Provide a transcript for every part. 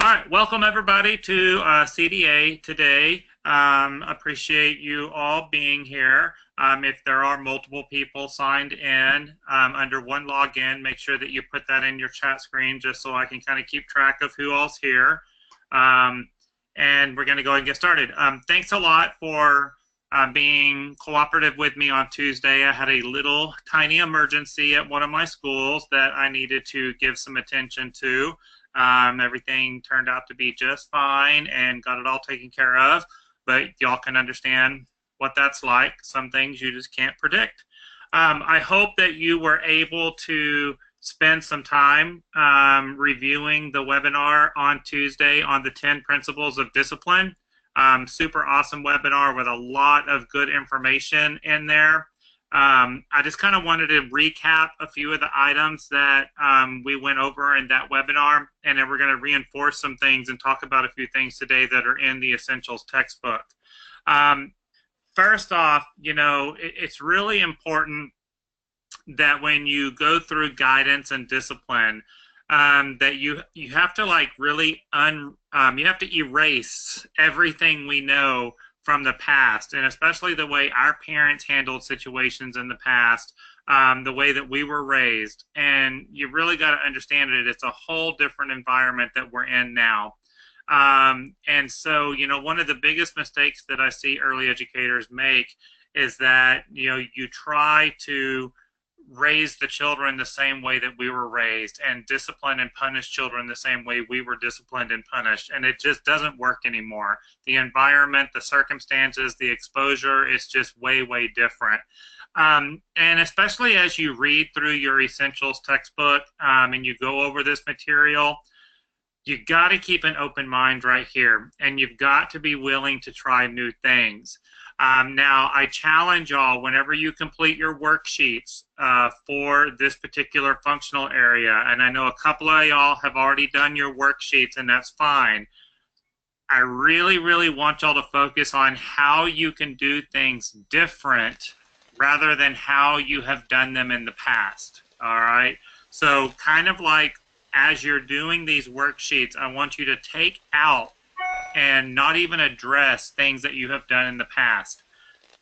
All right, welcome everybody to CDA today. Appreciate you all being here. If there are multiple people signed in under one login, make sure that you put that in your chat screen just so I can kind of keep track of who all's here. And we're going to go ahead and get started. Thanks a lot for being cooperative with me on Tuesday. I had a little tiny emergency at one of my schools that I needed to give some attention to. Everything turned out to be just fine and got it all taken care of, but y'all can understand what that's like. Some things you just can't predict. I hope that you were able to spend some time reviewing the webinar on Tuesday on the 10 Principles of Discipline. Super awesome webinar with a lot of good information in there. I just kind of wanted to recap a few of the items that we went over in that webinar, and then we're going to reinforce some things and talk about a few things today that are in the Essentials textbook. First off, you know, it's really important that when you go through guidance and discipline, that you have to like really you have to erase everything we know from the past, and especially the way our parents handled situations in the past, the way that we were raised. And you really got to understand it. It's a whole different environment that we're in now. And so, you know, one of the biggest mistakes that I see early educators make is that, you know, you try to raise the children the same way that we were raised and discipline and punish children the same way we were disciplined and punished, and it just doesn't work anymore. The environment, the circumstances, the exposure is just way different. And especially as you read through your Essentials textbook and you go over this material, you got to keep an open mind right here, and you've got to be willing to try new things. Now, I challenge y'all, whenever you complete your worksheets for this particular functional area, and I know a couple of y'all have already done your worksheets, and that's fine. I really want y'all to focus on how you can do things different rather than how you have done them in the past, all right? So kind of like as you're doing these worksheets, I want you to take out and not even address things that you have done in the past.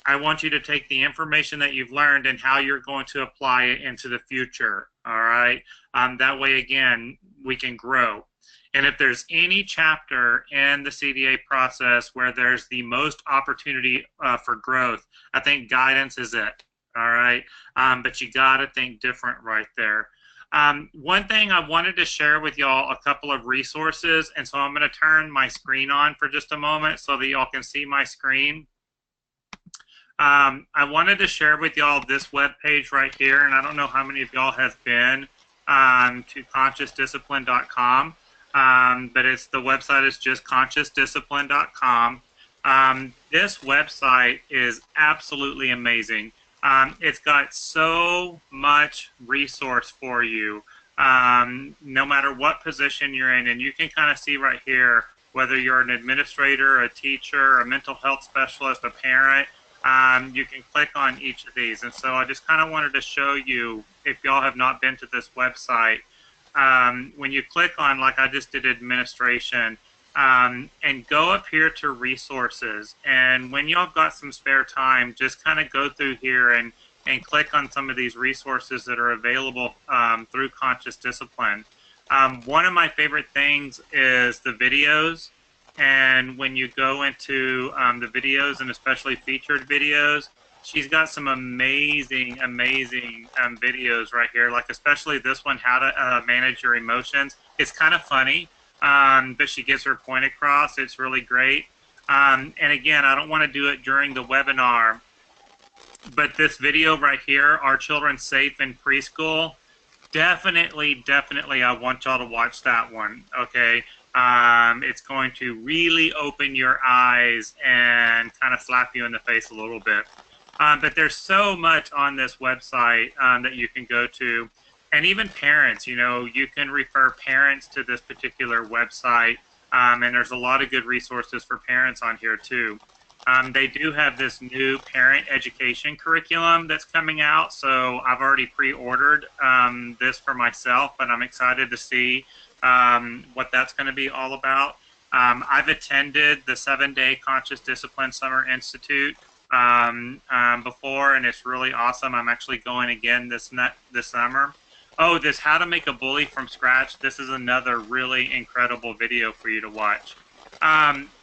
I want you to take the information that you've learned and how you're going to apply it into the future, all right? That way, again, we can grow. And if there's any chapter in the CDA process where there's the most opportunity for growth, I think guidance is it, all right? But you got to think different right there. One thing I wanted to share with y'all, a couple of resources, and so I'm going to turn my screen on for just a moment so that y'all can see my screen. I wanted to share with y'all this web page right here, and I don't know how many of y'all have been to consciousdiscipline.com, but the website is just consciousdiscipline.com. This website is absolutely amazing. It's got so much resource for you, no matter what position you're in. And you can kind of see right here, whether you're an administrator, a teacher, a mental health specialist, a parent, you can click on each of these. And so I just kind of wanted to show you, if y'all have not been to this website, when you click on, like I just did, administration, and go up here to resources, and when y'all got some spare time, just kind of go through here and click on some of these resources that are available through Conscious Discipline. One of my favorite things is the videos, and when you go into the videos, and especially featured videos, she's got some amazing videos right here, like especially this one, how to manage your emotions. It's kind of funny, but she gets her point across. It's really great. And again, I don't want to do it during the webinar, but this video right here, Are Children Safe in Preschool? Definitely, I want y'all to watch that one, okay? It's going to really open your eyes and kind of slap you in the face a little bit. But there's so much on this website that you can go to. And even parents, you know, you can refer parents to this particular website, and there's a lot of good resources for parents on here too. They do have this new parent education curriculum that's coming out, so I've already pre-ordered this for myself, but I'm excited to see what that's going to be all about. I've attended the 7-day Conscious Discipline Summer Institute before, and it's really awesome. I'm actually going again this summer. Oh, this How to Make a Bully from Scratch. This is another really incredible video for you to watch.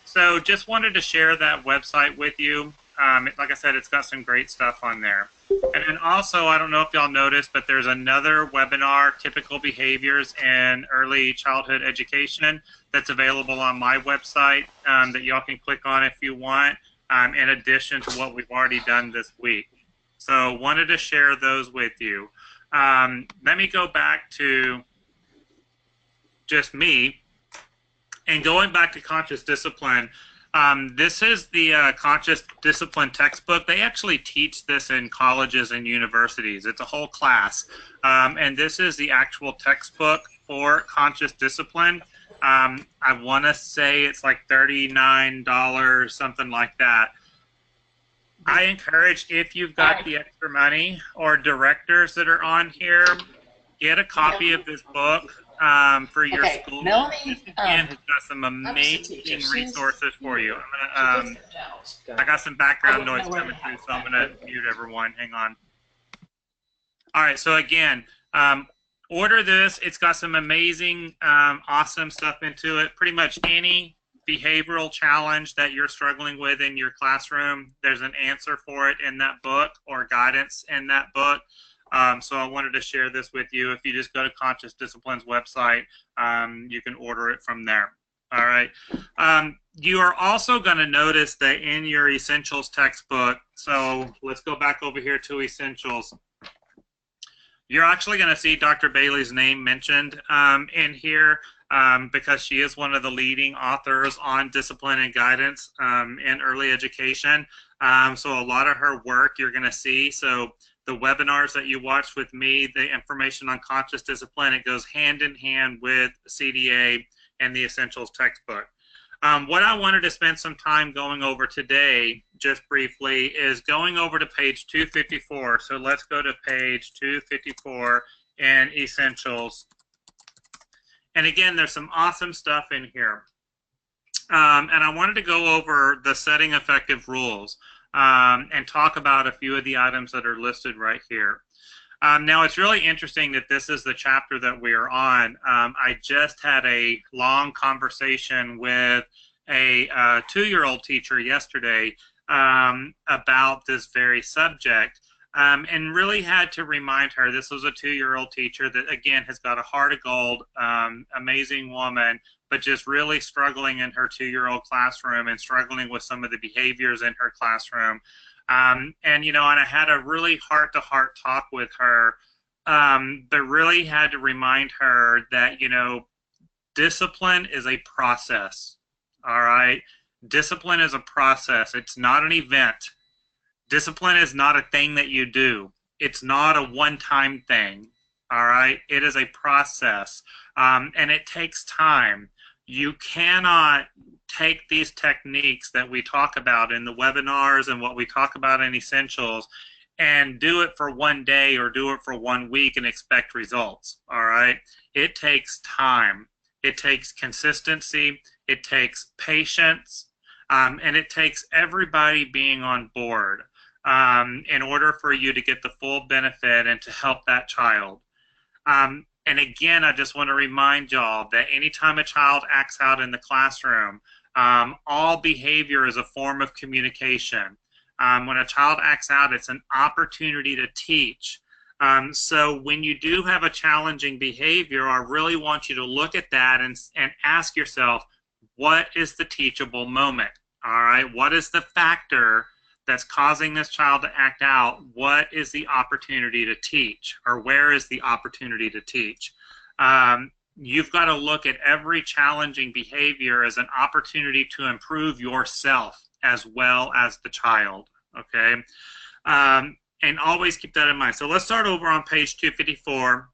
So just wanted to share that website with you. Like I said, it's got some great stuff on there. And then also, I don't know if y'all noticed, but there's another webinar, Typical Behaviors in Early Childhood Education, that's available on my website that y'all can click on if you want, in addition to what we've already done this week. So wanted to share those with you. Let me go back to just me. And going back to conscious discipline, this is the Conscious Discipline textbook. They actually teach this in colleges and universities. It's a whole class. And this is the actual textbook for Conscious Discipline. I want to say it's like $39, something like that. I encourage, if you've got the extra money, or directors that are on here, get a copy of this book for your school. Melanie, again, has got some amazing resources for you. I got some background noise coming through, so I'm going to mute everyone. Hang on. All right, so again, order this. It's got some amazing, awesome stuff into it. Pretty much any behavioral challenge that you're struggling with in your classroom, there's an answer for it in that book, or guidance in that book. So I wanted to share this with you. If you just go to Conscious Discipline's website, you can order it from there. All right. You are also going to notice that in your Essentials textbook, so let's go back over here to Essentials. You're actually going to see Dr. Bailey's name mentioned in here because she is one of the leading authors on discipline and guidance in early education. So a lot of her work you're going to see. So the webinars that you watched with me, the information on conscious discipline, it goes hand in hand with CDA and the Essentials textbook. What I wanted to spend some time going over today, just briefly, is going over to page 254. So let's go to page 254 in Essentials. And again, there's some awesome stuff in here. And I wanted to go over the setting effective rules and talk about a few of the items that are listed right here. Now, it's really interesting that this is the chapter that we are on. I just had a long conversation with a 2-year-old teacher yesterday about this very subject, and really had to remind her, this was a 2-year-old teacher that, again, has got a heart of gold, amazing woman, but just really struggling in her 2-year-old classroom and struggling with some of the behaviors in her classroom. And, you know, and I had a really heart-to-heart talk with her, but really had to remind her that, you know, discipline is a process, all right? Discipline is a process. It's not an event. Discipline is not a thing that you do. It's not a one-time thing, all right? It is a process, and it takes time. You cannot take these techniques that we talk about in the webinars and what we talk about in Essentials and do it for one day or do it for 1 week and expect results, all right? It takes time. It takes consistency. It takes patience, and it takes everybody being on board in order for you to get the full benefit and to help that child. And again, I just want to remind y'all that anytime a child acts out in the classroom, all behavior is a form of communication. When a child acts out, it's an opportunity to teach. So when you do have a challenging behavior, I really want you to look at that and ask yourself, what is the teachable moment? All right, what is the factor that's causing this child to act out? What is the opportunity to teach, or where is the opportunity to teach? You've got to look at every challenging behavior as an opportunity to improve yourself as well as the child, okay? And always keep that in mind. So let's start over on page 254,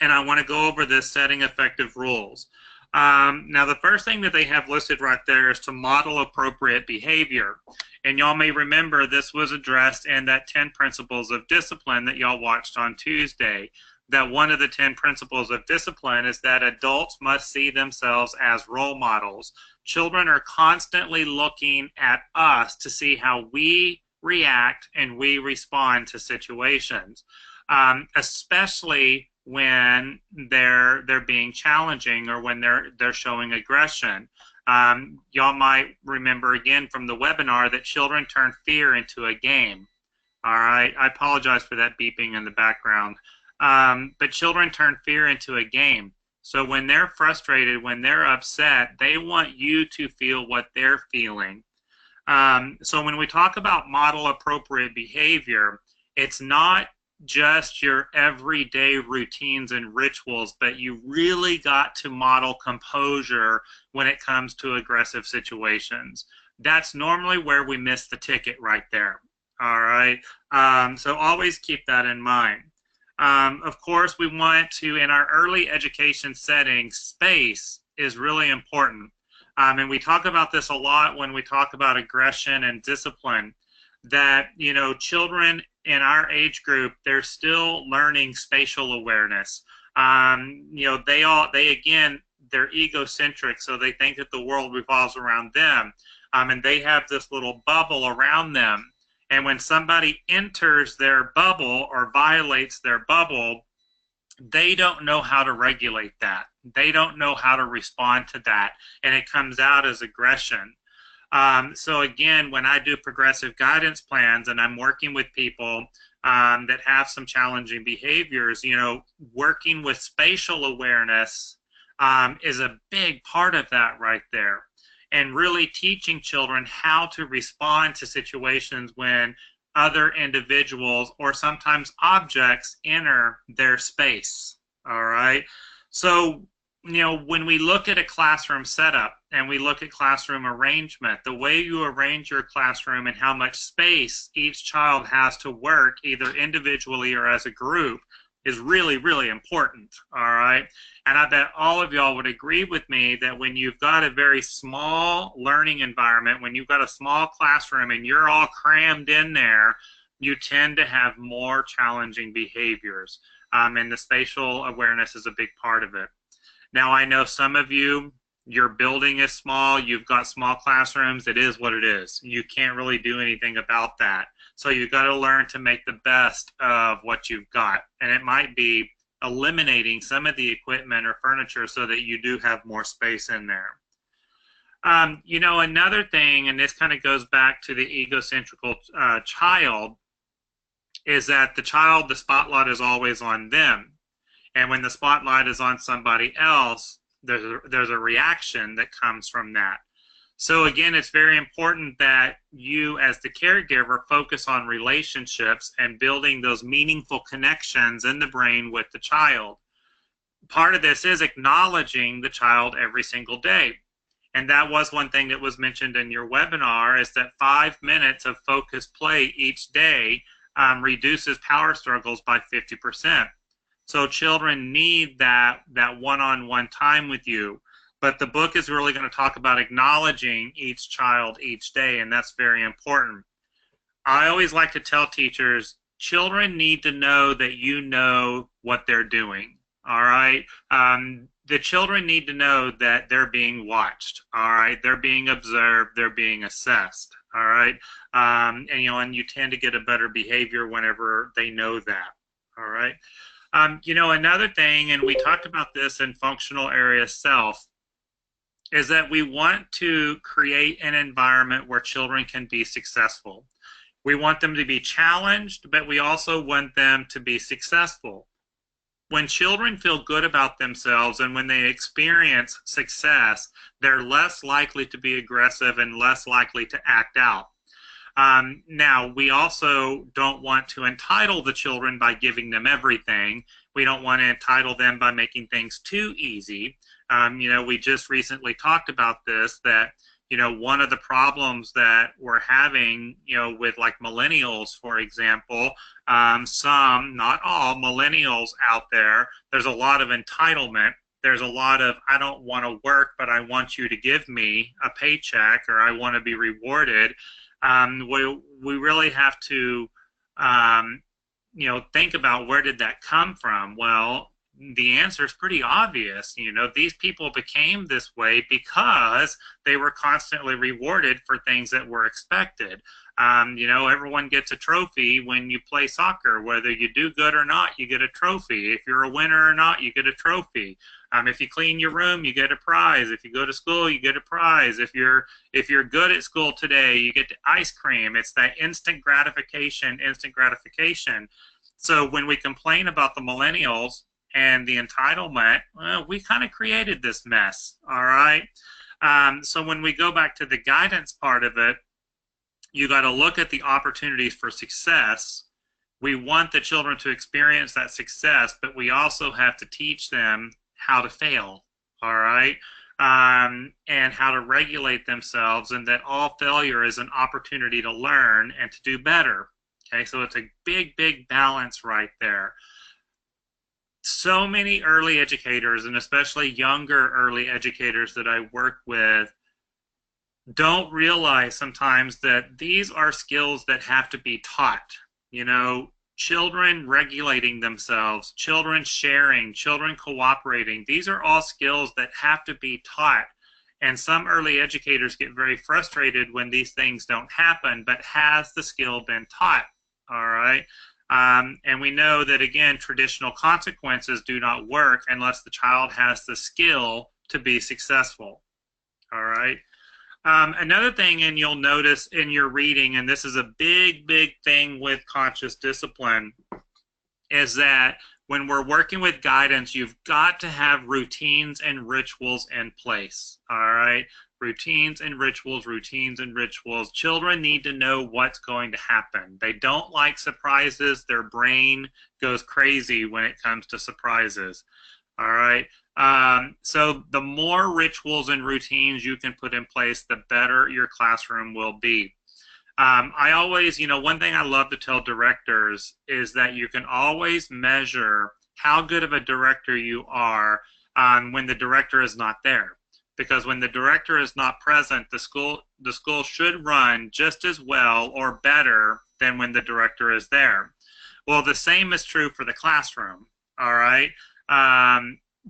and I want to go over this setting effective rules. Now, the first thing that they have listed right there is to model appropriate behavior. And y'all may remember this was addressed in that 10 principles of discipline that y'all watched on Tuesday. that one of the 10 principles of discipline is that adults must see themselves as role models. Children are constantly looking at us to see how we react and we respond to situations, especially when they're being challenging or when they're showing aggression. Y'all might remember again from the webinar that children turn fear into a game. All right, I apologize for that beeping in the background. But children turn fear into a game. So when they're frustrated, when they're upset, they want you to feel what they're feeling. So when we talk about model appropriate behavior, it's not just your everyday routines and rituals, but you really got to model composure when it comes to aggressive situations. That's normally where we miss the ticket right there. All right. So always keep that in mind. Of course, we want to, in our early education setting, space is really important. And we talk about this a lot when we talk about aggression and discipline, that, you know, children in our age group, they're still learning spatial awareness. You know, they're egocentric, so they think that the world revolves around them. And they have this little bubble around them. And when somebody enters their bubble or violates their bubble, they don't know how to regulate that. They don't know how to respond to that. And it comes out as aggression. So again, when I do progressive guidance plans and I'm working with people that have some challenging behaviors, you know, working with spatial awareness is a big part of that right there. And really teaching children how to respond to situations when other individuals or sometimes objects enter their space. All right. So, you know, when we look at a classroom setup and we look at classroom arrangement, the way you arrange your classroom and how much space each child has to work either individually or as a group is really, really important. All right. And I bet all of y'all would agree with me that when you've got a very small learning environment, when you've got a small classroom and you're all crammed in there, you tend to have more challenging behaviors. And the spatial awareness is a big part of it. Now, I know some of you, your building is small, you've got small classrooms, it is what it is. You can't really do anything about that. So you've got to learn to make the best of what you've got. And it might be eliminating some of the equipment or furniture so that you do have more space in there. You know, another thing, and this kind of goes back to the egocentrical child, is that the spotlight is always on them. And when the spotlight is on somebody else, there's a reaction that comes from that. So again, it's very important that you as the caregiver focus on relationships and building those meaningful connections in the brain with the child. Part of this is acknowledging the child every single day. And that was one thing that was mentioned in your webinar, is that 5 minutes of focused play each day reduces power struggles by 50%. So children need that one-on-one time with you. But the book is really going to talk about acknowledging each child each day, and that's very important. I always like to tell teachers, children need to know that you know what they're doing, all right? The children need to know that they're being watched, all right? They're being observed, they're being assessed, all right? And you tend to get a better behavior whenever they know that, all right? Another thing, and we talked about this in functional area self, is that we want to create an environment where children can be successful. We want them to be challenged, but we also want them to be successful. When children feel good about themselves and when they experience success, they're less likely to be aggressive and less likely to act out. Now, we also don't want to entitle the children by giving them everything. We don't want to entitle them by making things too easy. We just recently talked about this, that, one of the problems that we're having, with like millennials, for example, some, not all, millennials out there, there's a lot of entitlement. There's a lot of, I don't want to work, but I want you to give me a paycheck, or I want to be rewarded. We really have to think about where did that come from? Well, the answer is pretty obvious. These people became this way because they were constantly rewarded for things that were expected. Everyone gets a trophy when you play soccer. Whether you do good or not, you get a trophy. If you're a winner or not, you get a trophy. If you clean your room, you get a prize. If you go to school, you get a prize. If you're good at school today, you get ice cream. It's that instant gratification, instant gratification. So when we complain about the millennials and the entitlement, well, we kind of created this mess, all right? So when we go back to the guidance part of it, you got to look at the opportunities for success. We want the children to experience that success, but we also have to teach them how to fail, all right? And how to regulate themselves, and that all failure is an opportunity to learn and to do better. Okay, so it's a big, big balance right there. So many early educators, and especially younger early educators that I work with, don't realize sometimes that these are skills that have to be taught. Children regulating themselves, children sharing, children cooperating. These are all skills that have to be taught. And some early educators get very frustrated when these things don't happen, but has the skill been taught? All right. And we know that, again, traditional consequences do not work unless the child has the skill to be successful. All right. Another thing, and you'll notice in your reading, and this is a big, big thing with conscious discipline, is that when we're working with guidance, you've got to have routines and rituals in place. All right. Routines and rituals, routines and rituals. Children need to know what's going to happen. They don't like surprises. Their brain goes crazy when it comes to surprises. All right. So the more rituals and routines you can put in place, the better your classroom will be. I always, one thing I love to tell directors is that you can always measure how good of a director you are when the director is not there. Because when the director is not present, the school should run just as well or better than when the director is there. Well, the same is true for the classroom, all right?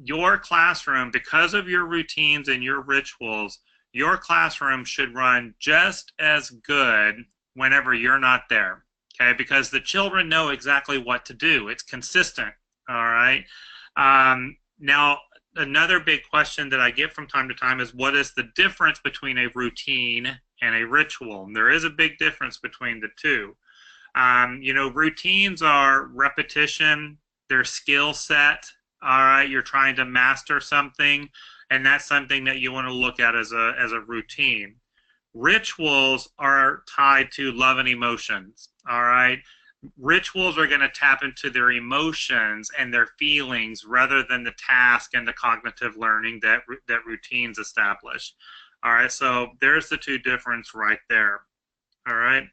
Your classroom, because of your routines and your rituals, your classroom should run just as good whenever you're not there, okay? Because the children know exactly what to do. It's consistent, all right? Now, another big question that I get from time to time is, what is the difference between a routine and a ritual? And there is a big difference between the two. Routines are repetition, they're skill set, all right? You're trying to master something, and that's something that you want to look at as a routine. Rituals are tied to love and emotions, all right? Rituals are going to tap into their emotions and their feelings rather than the task and the cognitive learning that routines establish. All right, so there's the two difference right there. All right.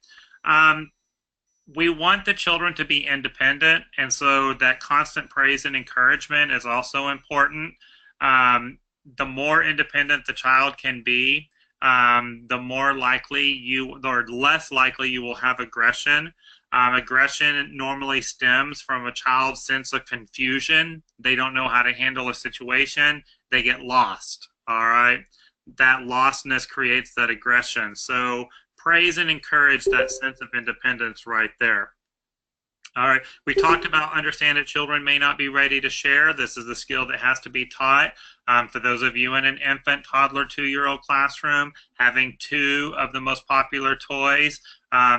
We want the children to be independent, and so that constant praise and encouragement is also important. The more independent the child can be, the more likely or less likely you will have aggression. Aggression normally stems from a child's sense of confusion. They don't know how to handle a situation. They get lost, all right? That lostness creates that aggression. So praise and encourage that sense of independence right there. All right, we talked about understand that children may not be ready to share. This is a skill that has to be taught. For those of you in an infant, toddler, 2-year-old classroom, having 2 of the most popular toys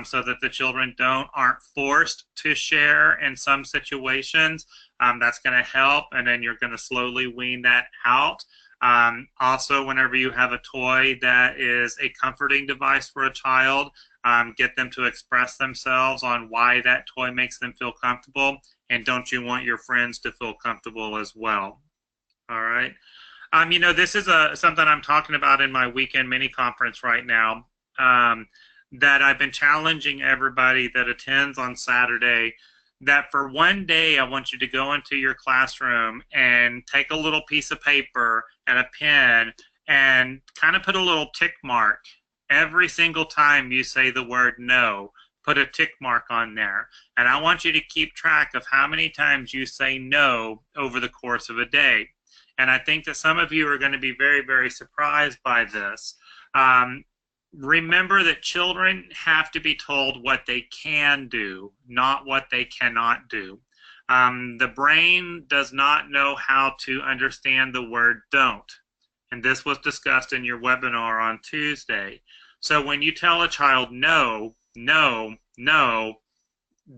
so that the children aren't forced to share in some situations, that's going to help, and then you're going to slowly wean that out. Also, whenever you have a toy that is a comforting device for a child, get them to express themselves on why that toy makes them feel comfortable, and don't you want your friends to feel comfortable as well? All right. This is something I'm talking about in my weekend mini conference right now, that I've been challenging everybody that attends on Saturday, that for one day I want you to go into your classroom and take a little piece of paper and a pen and kind of put a little tick mark every single time you say the word no. put a tick mark on there. And I want you to keep track of how many times you say no over the course of a day. And I think that some of you are going to be very, very surprised by this. Remember that children have to be told what they can do, not what they cannot do. The brain does not know how to understand the word don't. And this was discussed in your webinar on Tuesday. So when you tell a child no, no, no,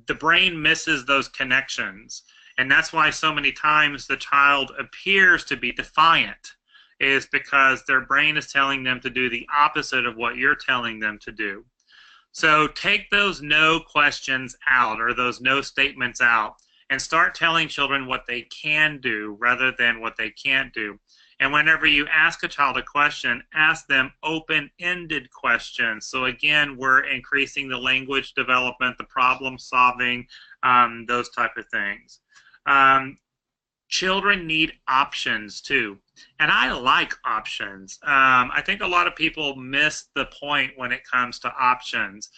the brain misses those connections. And that's why so many times the child appears to be defiant, is because their brain is telling them to do the opposite of what you're telling them to do. So take those no questions out, or those no statements out, and start telling children what they can do rather than what they can't do. And whenever you ask a child a question, ask them open-ended questions. So again, we're increasing the language development, the problem solving, those type of things. Children need options too. And I like options. I think a lot of people miss the point when it comes to options.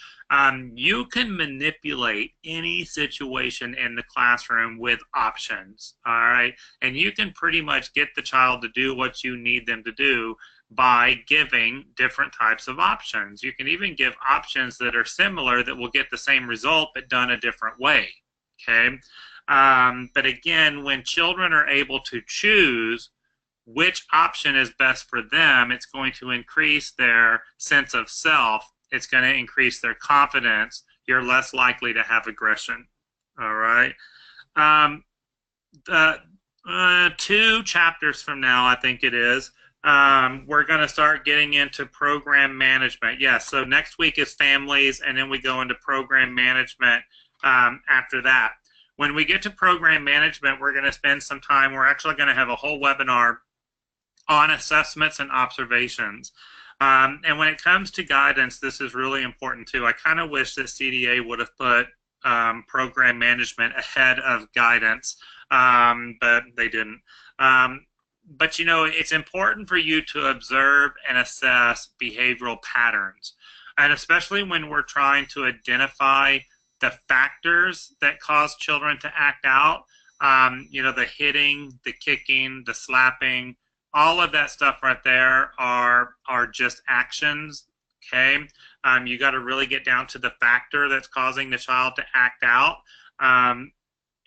You can manipulate any situation in the classroom with options, all right? And you can pretty much get the child to do what you need them to do by giving different types of options. You can even give options that are similar that will get the same result but done a different way, okay? But again, when children are able to choose which option is best for them, it's going to increase their sense of self. It's going to increase their confidence. You're less likely to have aggression. All right. 2 chapters from now, I think it is, we're going to start getting into program management. Yes, so next week is families, and then we go into program management after that. When we get to program management, we're going to spend some time. We're actually going to have a whole webinar on assessments and observations. And when it comes to guidance, this is really important too. I kind of wish that CDA would have put program management ahead of guidance, but they didn't. But you know, it's important for you to observe and assess behavioral patterns. And especially when we're trying to identify the factors that cause children to act out, you know, the hitting, the kicking, the slapping, all of that stuff right there are just actions, okay? You got to really get down to the factor that's causing the child to act out. And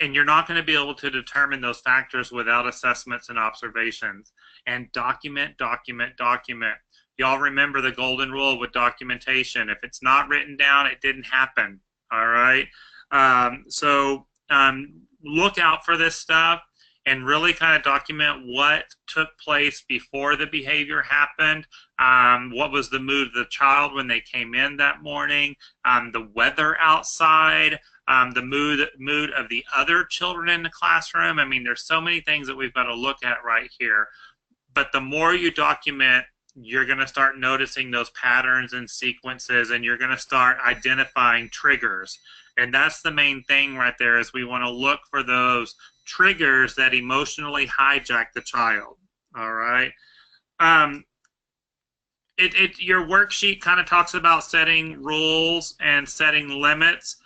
you're not going to be able to determine those factors without assessments and observations. And document, document, document. Y'all remember the golden rule with documentation. If it's not written down, it didn't happen, all right? Look out for this stuff and really kind of document what took place before the behavior happened, what was the mood of the child when they came in that morning, the weather outside, the mood of the other children in the classroom. I mean, there's so many things that we've got to look at right here. But the more you document, you're going to start noticing those patterns and sequences, and you're going to start identifying triggers. And that's the main thing right there, is we want to look for those triggers that emotionally hijack the child. All right. Your worksheet kind of talks about setting rules and setting limits.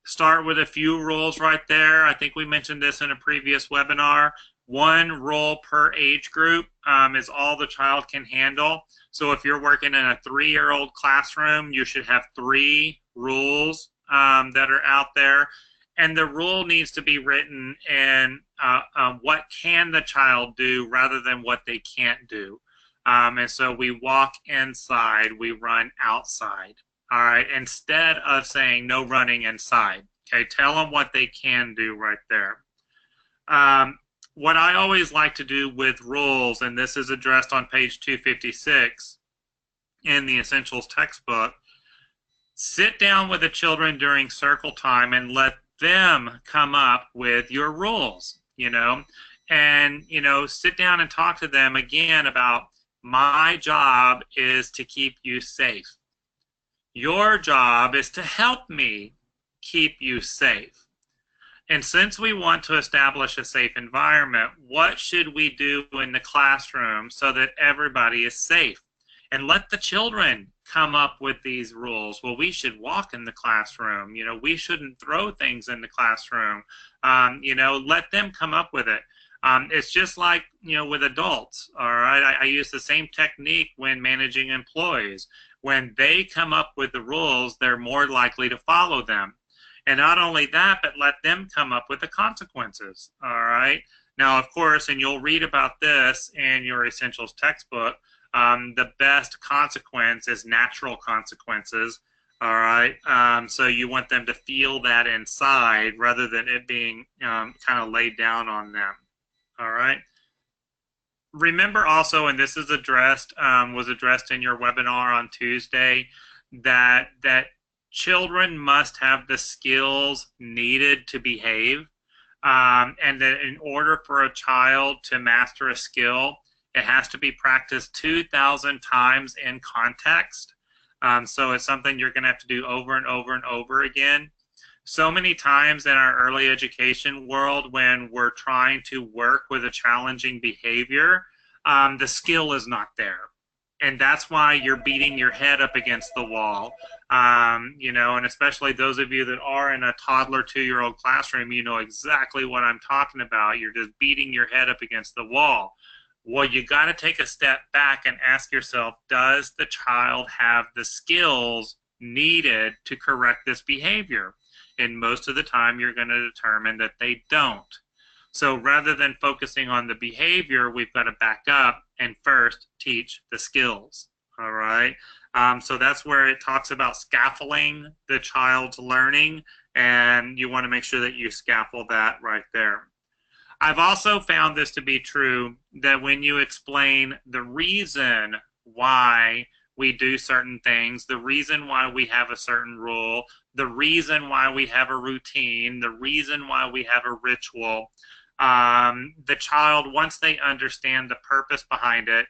Start with a few rules right there. I think we mentioned this in a previous webinar. 1 rule per age group is all the child can handle. So if you're working in a 3-year-old classroom, you should have 3 rules that are out there. And the rule needs to be written in what can the child do rather than what they can't do. And so we walk inside, we run outside. All right, instead of saying no running inside. Okay, tell them what they can do right there. What I always like to do with rules, and this is addressed on page 256 in the Essentials textbook, sit down with the children during circle time and let them come up with your rules, you know, and, you know, sit down and talk to them again about, my job is to keep you safe. Your job is to help me keep you safe. And since we want to establish a safe environment, what should we do in the classroom so that everybody is safe? and let the children come up with these rules. Well, we should walk in the classroom. You know, we shouldn't throw things in the classroom. You know, let them come up with it. It's just like, you know, with adults, all right? I use the same technique when managing employees. When they come up with the rules, they're more likely to follow them. And not only that, but let them come up with the consequences, all right? Now, of course, and you'll read about this in your Essentials textbook, the best consequence is natural consequences, all right? So you want them to feel that inside rather than it being kind of laid down on them, all right? Remember also, and this is addressed, was addressed in your webinar on Tuesday, that children must have the skills needed to behave, and that in order for a child to master a skill, it has to be practiced 2,000 times in context. So it's something you're going to have to do over and over and over again. So many times in our early education world, when we're trying to work with a challenging behavior, the skill is not there. And that's why you're beating your head up against the wall. You know, and especially those of you that are in a toddler 2-year-old classroom, you know exactly what I'm talking about. You're just beating your head up against the wall. Well, you got to take a step back and ask yourself, does the child have the skills needed to correct this behavior? And most of the time, you're going to determine that they don't. So rather than focusing on the behavior, we've got to back up and first teach the skills, all right? So that's where it talks about scaffolding the child's learning, and you want to make sure that you scaffold that right there. I've also found this to be true, that when you explain the reason why we do certain things, the reason why we have a certain rule, the reason why we have a routine, the reason why we have a ritual, the child, once they understand the purpose behind it,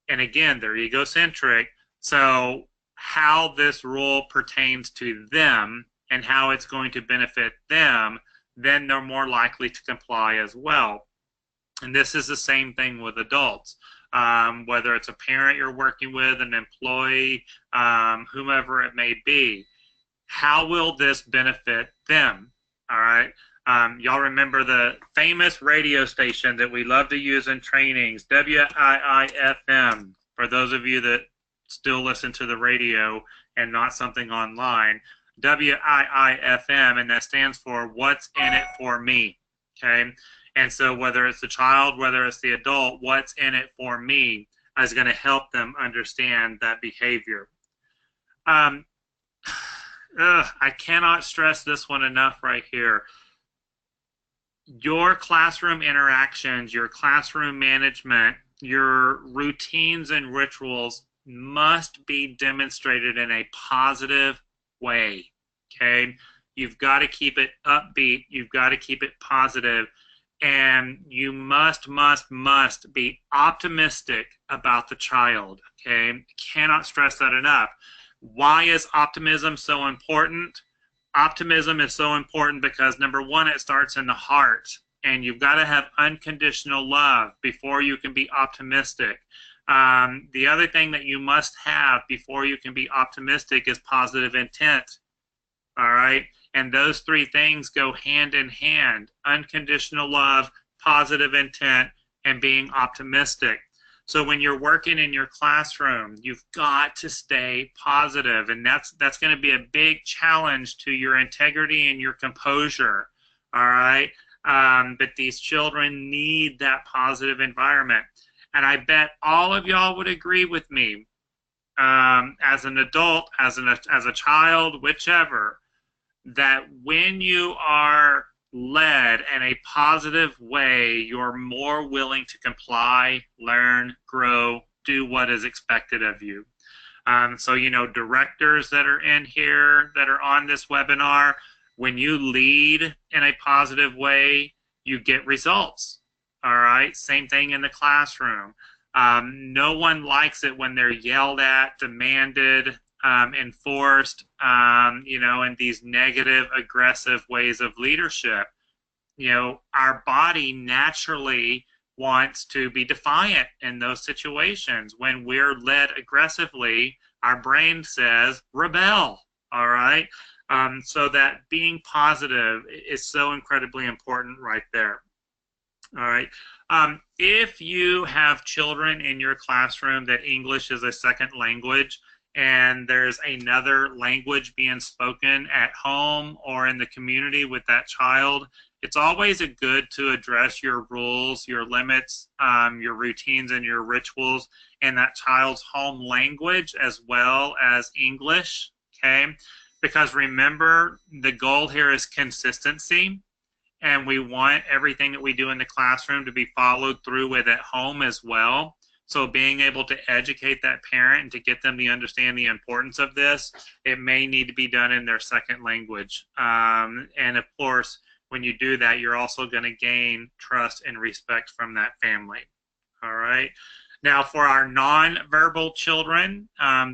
and again, they're egocentric, so how this rule pertains to them and how it's going to benefit them, then they're more likely to comply as well. And this is the same thing with adults. Whether it's a parent you're working with, an employee, whomever it may be, how will this benefit them? All right. Y'all remember the famous radio station that we love to use in trainings, WIIFM, for those of you that still listen to the radio and not something online, WIIFM, and that stands for What's in It for Me, okay? And so whether it's the child, whether it's the adult, what's in it for me is going to help them understand that behavior. I cannot stress this one enough right here. Your classroom interactions, your classroom management, your routines and rituals must be demonstrated in a positive way, okay? You've got to keep it upbeat. You've got to keep it positive. And you must be optimistic about the child, okay? Cannot stress that enough. Why is optimism so important? Optimism is so important because, number one, it starts in the heart. And you've got to have unconditional love before you can be optimistic. The other thing that you must have before you can be optimistic is positive intent, all right? And those three things go hand in hand: unconditional love, positive intent, and being optimistic. So when you're working in your classroom, you've got to stay positive, and that's going to be a big challenge to your integrity and your composure, all right? But these children need that positive environment. And I bet all of y'all would agree with me, as an adult, as a child, whichever, that when you are led in a positive way, you're more willing to comply, learn, grow, do what is expected of you. So, you know, directors that are in here, that are on this webinar, when you lead in a positive way, you get results. All right, same thing in the classroom. No one likes it when they're yelled at, demanded, enforced, you know, in these negative, aggressive ways of leadership. You know, our body naturally wants to be defiant in those situations. When we're led aggressively, our brain says rebel. All right. So that being positive is so incredibly important right there. All right. If you have children in your classroom that English is a second language and there's another language being spoken at home or in the community with that child, it's always good to address your rules, your limits, your routines, and your rituals in that child's home language as well as English, okay? Because remember, the goal here is consistency, and we want everything that we do in the classroom to be followed through with at home as well. So being able to educate that parent and to get them to understand the importance of this, it may need to be done in their second language. And of course, when you do that, you're also going to gain trust and respect from that family. All right. Now, for our nonverbal children,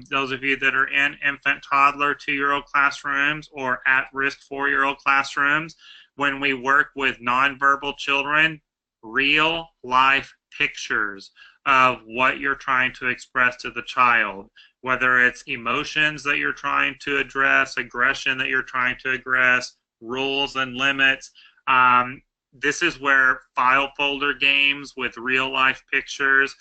those of you that are in infant, toddler, 2-year-old classrooms or at-risk 4-year-old classrooms, when we work with nonverbal children, real life pictures of what you're trying to express to the child, whether it's emotions that you're trying to address, aggression that you're trying to address, rules and limits. This is where file folder games with real life pictures,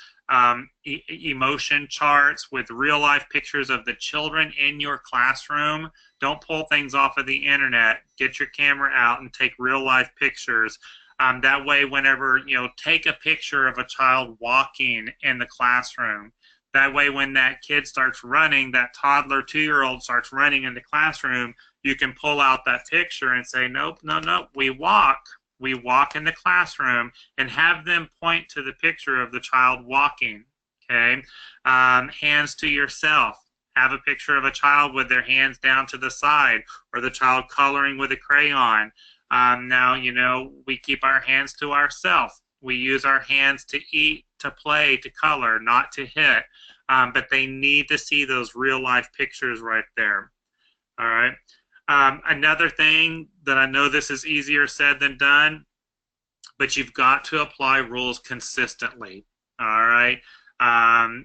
emotion charts with real life pictures of the children in your classroom. Don't pull things off of the internet. Get your camera out and take real life pictures. That way, whenever, take a picture of a child walking in the classroom. That way, when that kid starts running, that toddler 2-year-old starts running in the classroom, you can pull out that picture and say, nope, no, we walk. We walk in the classroom, and have them point to the picture of the child walking, okay? Hands to yourself. Have a picture of a child with their hands down to the side, or the child coloring with a crayon. Now, we keep our hands to ourselves. We use our hands to eat, to play, to color, not to hit. But they need to see those real life pictures right there. All right. Another thing that I know, this is easier said than done, but you've got to apply rules consistently. All right. I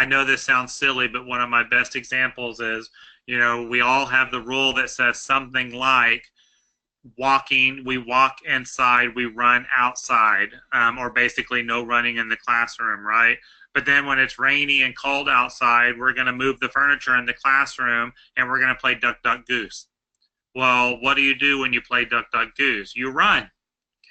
know this sounds silly, but one of my best examples is, we all have the rule that says something like, we walk inside, we run outside, or basically no running in the classroom, right? But then when it's rainy and cold outside, we're going to move the furniture in the classroom and we're going to play duck, duck, goose. Well, what do you do when you play duck, duck, goose? You run.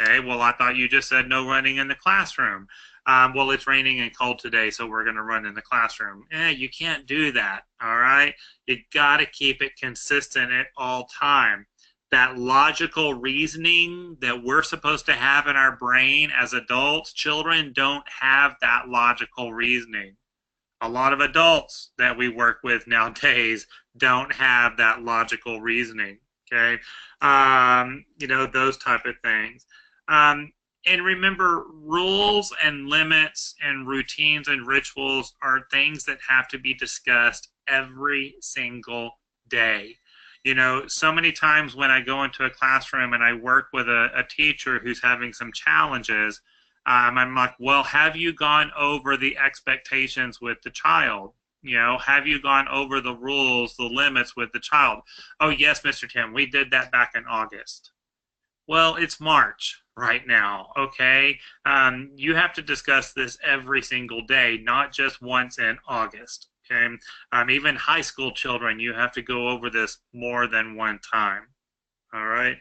Okay, well, I thought you just said no running in the classroom. Well, it's raining and cold today, so we're going to run in the classroom. You can't do that, all right? You got to keep it consistent at all time. That logical reasoning that we're supposed to have in our brain as adults, children don't have that logical reasoning. A lot of adults that we work with nowadays don't have that logical reasoning, okay? Those type of things. And remember, rules and limits and routines and rituals are things that have to be discussed every single day. So many times when I go into a classroom and I work with a teacher who's having some challenges, I'm like, well, have you gone over the expectations with the child? Have you gone over the rules, the limits with the child? Oh, yes, Mr. Tim, we did that back in August. Well, it's March right now, okay? You have to discuss this every single day, not just once in August. Okay, even high school children, you have to go over this more than one time. All right,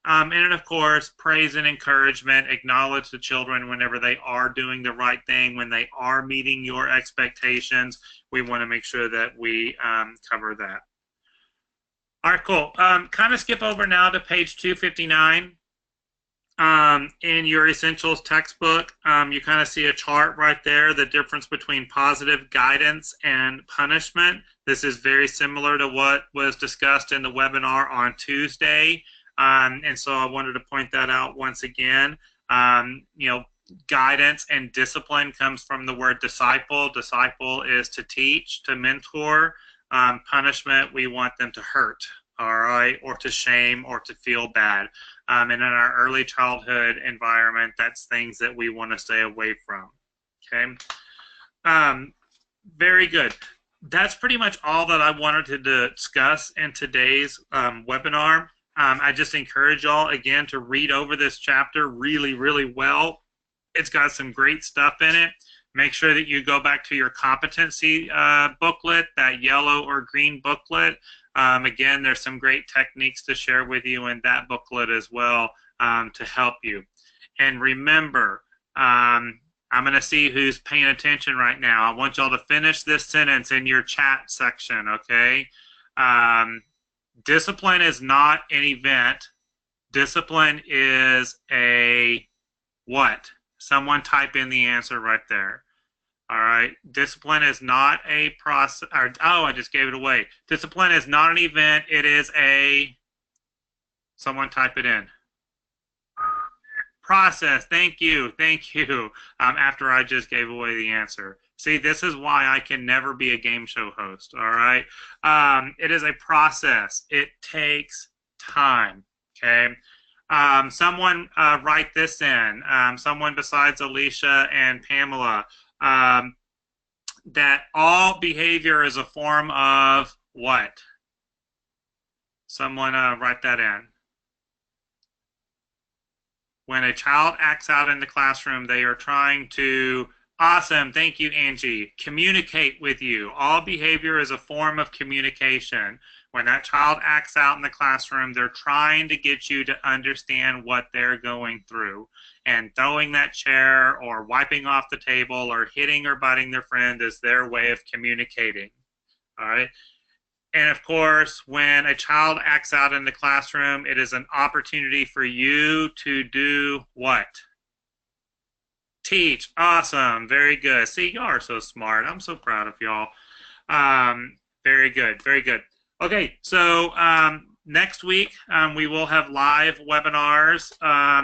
and of course, praise and encouragement. Acknowledge the children whenever they are doing the right thing, when they are meeting your expectations. We want to make sure that we cover that. All right, cool. Kind of skip over now to page 259. In your Essentials textbook, you kind of see a chart right there, the difference between positive guidance and punishment. This is very similar to what was discussed in the webinar on Tuesday, and so I wanted to point that out once again. Guidance and discipline comes from the word disciple. Disciple is to teach, to mentor. Punishment, we want them to hurt, all right, or to shame or to feel bad. And in our early childhood environment, that's things that we want to stay away from. Okay. Very good. That's pretty much all that I wanted to discuss in today's webinar. I just encourage y'all again to read over this chapter really, really well. It's got some great stuff in it. Make sure that you go back to your competency booklet, that yellow or green booklet. Again, there's some great techniques to share with you in that booklet as well to help you. And remember, I'm going to see who's paying attention right now. I want y'all to finish this sentence in your chat section, okay? Discipline is not an event. Discipline is a what? Someone type in the answer right there. All right. Discipline is not a process. Oh, I just gave it away. Discipline is not an event. It is a, someone type it in. Process. Thank you. Thank you. After I just gave away the answer. See, this is why I can never be a game show host. All right. It is a process. It takes time. Okay. Someone write this in. Someone besides Alicia and Pamela. That all behavior is a form of what? Someone write that in. When a child acts out in the classroom, they are trying to, awesome, thank you, Angie, communicate with you. All behavior is a form of communication. When that child acts out in the classroom, they're trying to get you to understand what they're going through. And throwing that chair or wiping off the table or hitting or biting their friend is their way of communicating. All right. And of course, when a child acts out in the classroom, it is an opportunity for you to do what? Teach. Awesome. Very good. See, y'all are so smart. I'm so proud of y'all. Very good. Very good. Okay, so next week we will have live webinars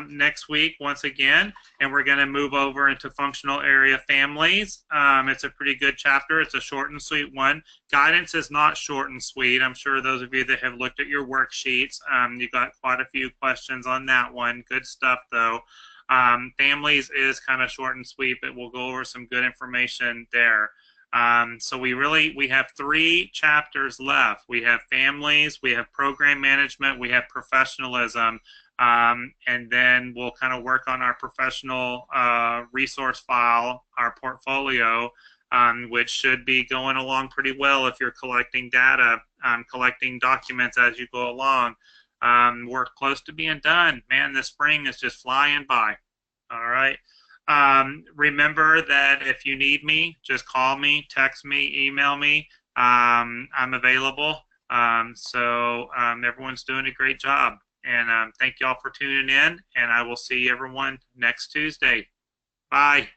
next week once again, and we're going to move over into functional area families. It's a pretty good chapter. It's a short and sweet one. Guidance is not short and sweet. I'm sure those of you that have looked at your worksheets, you got quite a few questions on that one. Good stuff, though. Families is kind of short and sweet, but we'll go over some good information there. So we have 3 chapters left. We have families, we have program management, we have professionalism, and then we'll kind of work on our professional resource file, our portfolio, which should be going along pretty well if you're collecting data, collecting documents as you go along. We're close to being done. Man, this spring is just flying by. All right. Remember that if you need me, just call me, text me, email me. I'm available. Everyone's doing a great job. And thank y'all for tuning in, and I will see everyone next Tuesday. Bye.